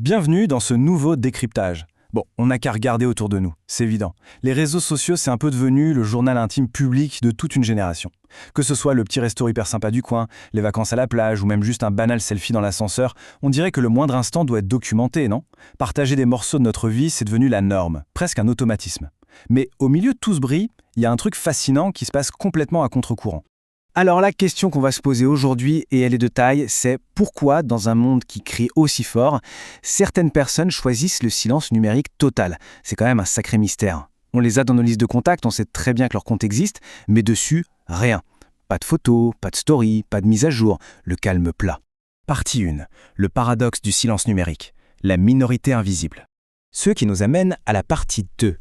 Bienvenue dans ce nouveau décryptage. Bon, on n'a qu'à regarder autour de nous, c'est évident. Les réseaux sociaux, c'est un peu devenu le journal intime public de toute une génération. Que ce soit le petit resto hyper sympa du coin, les vacances à la plage ou même juste un banal selfie dans l'ascenseur, on dirait que le moindre instant doit être documenté, non? Partager des morceaux de notre vie, c'est devenu la norme, presque un automatisme. Mais au milieu de tout ce bruit, il y a un truc fascinant qui se passe complètement à contre-courant. Alors la question qu'on va se poser aujourd'hui, et elle est de taille, c'est pourquoi, dans un monde qui crie aussi fort, certaines personnes choisissent le silence numérique total. C'est quand même un sacré mystère. On les a dans nos listes de contacts, on sait très bien que leur compte existe, mais dessus, rien. Pas de photos, pas de story, pas de mise à jour, le calme plat. Partie 1. Le paradoxe du silence numérique. La minorité invisible. Ce qui nous amène à la partie 2.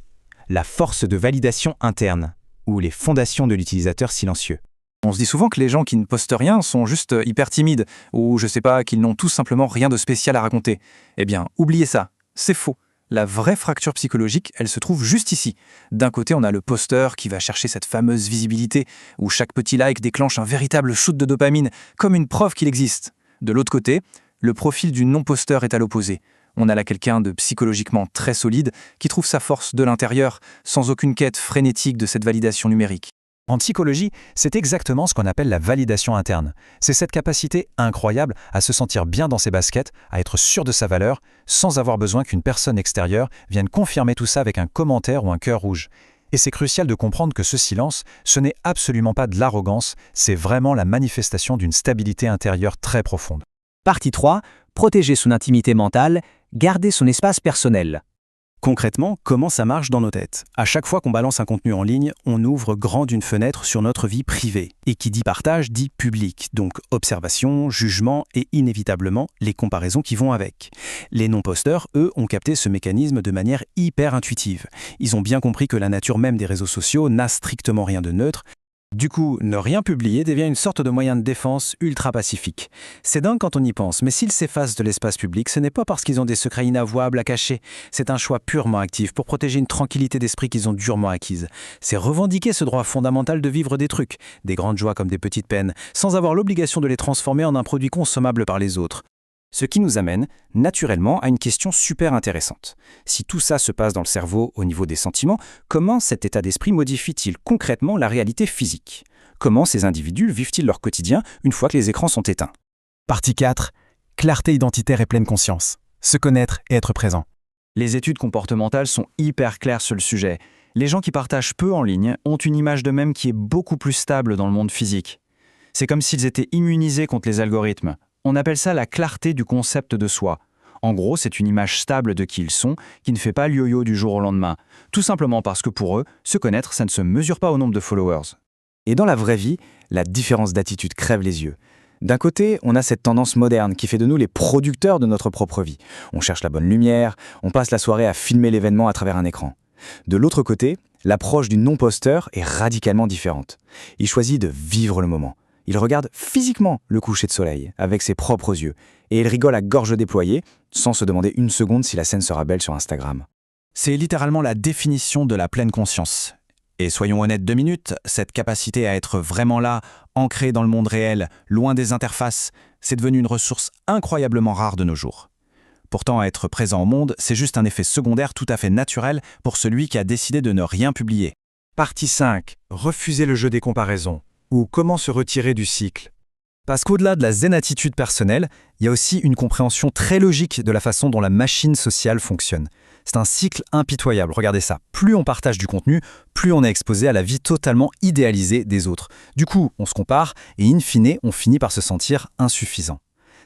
La force de validation interne, ou les fondations de l'utilisateur silencieux. On se dit souvent que les gens qui ne postent rien sont juste hyper timides, ou je sais pas, qu'ils n'ont tout simplement rien de spécial à raconter. Eh bien, oubliez ça, c'est faux. La vraie fracture psychologique, elle se trouve juste ici. D'un côté, on a le posteur qui va chercher cette fameuse visibilité, où chaque petit like déclenche un véritable shoot de dopamine, comme une preuve qu'il existe. De l'autre côté, le profil du non-posteur est à l'opposé. On a là quelqu'un de psychologiquement très solide, qui trouve sa force de l'intérieur, sans aucune quête frénétique de cette validation numérique. En psychologie, c'est exactement ce qu'on appelle la validation interne. C'est cette capacité incroyable à se sentir bien dans ses baskets, à être sûr de sa valeur, sans avoir besoin qu'une personne extérieure vienne confirmer tout ça avec un commentaire ou un cœur rouge. Et c'est crucial de comprendre que ce silence, ce n'est absolument pas de l'arrogance, c'est vraiment la manifestation d'une stabilité intérieure très profonde. Partie 3. Protéger son intimité mentale, garder son espace personnel. Concrètement, comment ça marche dans nos têtes? À chaque fois qu'on balance un contenu en ligne, on ouvre grande une fenêtre sur notre vie privée. Et qui dit partage dit public, donc observation, jugement et inévitablement les comparaisons qui vont avec. Les non-posteurs, eux, ont capté ce mécanisme de manière hyper intuitive. Ils ont bien compris que la nature même des réseaux sociaux n'a strictement rien de neutre. Du coup, ne rien publier devient une sorte de moyen de défense ultra pacifique. C'est dingue quand on y pense, mais s'ils s'effacent de l'espace public, ce n'est pas parce qu'ils ont des secrets inavouables à cacher. C'est un choix purement actif pour protéger une tranquillité d'esprit qu'ils ont durement acquise. C'est revendiquer ce droit fondamental de vivre des trucs, des grandes joies comme des petites peines, sans avoir l'obligation de les transformer en un produit consommable par les autres. Ce qui nous amène, naturellement, à une question super intéressante. Si tout ça se passe dans le cerveau au niveau des sentiments, comment cet état d'esprit modifie-t-il concrètement la réalité physique? Comment ces individus vivent-ils leur quotidien une fois que les écrans sont éteints? Partie 4. Clarté identitaire et pleine conscience. Se connaître et être présent. Les études comportementales sont hyper claires sur le sujet. Les gens qui partagent peu en ligne ont une image d'eux-mêmes qui est beaucoup plus stable dans le monde physique. C'est comme s'ils étaient immunisés contre les algorithmes. On appelle ça la clarté du concept de soi. En gros, c'est une image stable de qui ils sont, qui ne fait pas le yo-yo du jour au lendemain. Tout simplement parce que pour eux, se connaître, ça ne se mesure pas au nombre de followers. Et dans la vraie vie, la différence d'attitude crève les yeux. D'un côté, on a cette tendance moderne qui fait de nous les producteurs de notre propre vie. On cherche la bonne lumière, on passe la soirée à filmer l'événement à travers un écran. De l'autre côté, l'approche du non-posteur est radicalement différente. Il choisit de vivre le moment. Il regarde physiquement le coucher de soleil, avec ses propres yeux, et il rigole à gorge déployée, sans se demander une seconde si la scène sera belle sur Instagram. C'est littéralement la définition de la pleine conscience. Et soyons honnêtes 2 minutes, cette capacité à être vraiment là, ancrée dans le monde réel, loin des interfaces, c'est devenu une ressource incroyablement rare de nos jours. Pourtant, être présent au monde, c'est juste un effet secondaire tout à fait naturel pour celui qui a décidé de ne rien publier. Partie 5. Refuser le jeu des comparaisons. Ou comment se retirer du cycle. Parce qu'au-delà de la zen attitude personnelle, il y a aussi une compréhension très logique de la façon dont la machine sociale fonctionne. C'est un cycle impitoyable, regardez ça. Plus on partage du contenu, plus on est exposé à la vie totalement idéalisée des autres. Du coup, on se compare et in fine, on finit par se sentir insuffisant.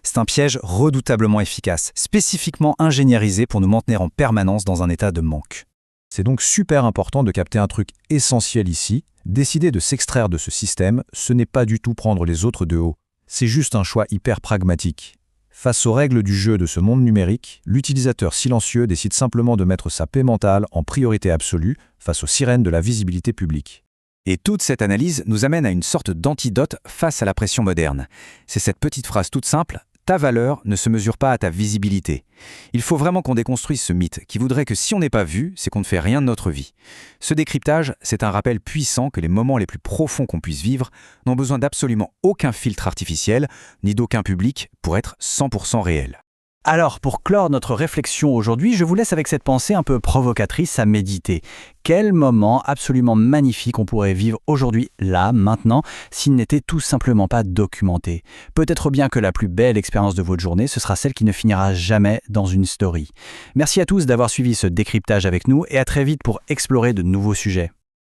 C'est un piège redoutablement efficace, spécifiquement ingénierisé pour nous maintenir en permanence dans un état de manque. C'est donc super important de capter un truc essentiel ici. Décider de s'extraire de ce système, ce n'est pas du tout prendre les autres de haut. C'est juste un choix hyper pragmatique. Face aux règles du jeu de ce monde numérique, l'utilisateur silencieux décide simplement de mettre sa paix mentale en priorité absolue face aux sirènes de la visibilité publique. Et toute cette analyse nous amène à une sorte d'antidote face à la pression moderne. C'est cette petite phrase toute simple: ta valeur ne se mesure pas à ta visibilité. Il faut vraiment qu'on déconstruise ce mythe qui voudrait que si on n'est pas vu, c'est qu'on ne fait rien de notre vie. Ce décryptage, c'est un rappel puissant que les moments les plus profonds qu'on puisse vivre n'ont besoin d'absolument aucun filtre artificiel, ni d'aucun public pour être 100% réels. Alors, pour clore notre réflexion aujourd'hui, je vous laisse avec cette pensée un peu provocatrice à méditer. Quel moment absolument magnifique on pourrait vivre aujourd'hui, là, maintenant, s'il n'était tout simplement pas documenté. Peut-être bien que la plus belle expérience de votre journée, ce sera celle qui ne finira jamais dans une story. Merci à tous d'avoir suivi ce décryptage avec nous et à très vite pour explorer de nouveaux sujets.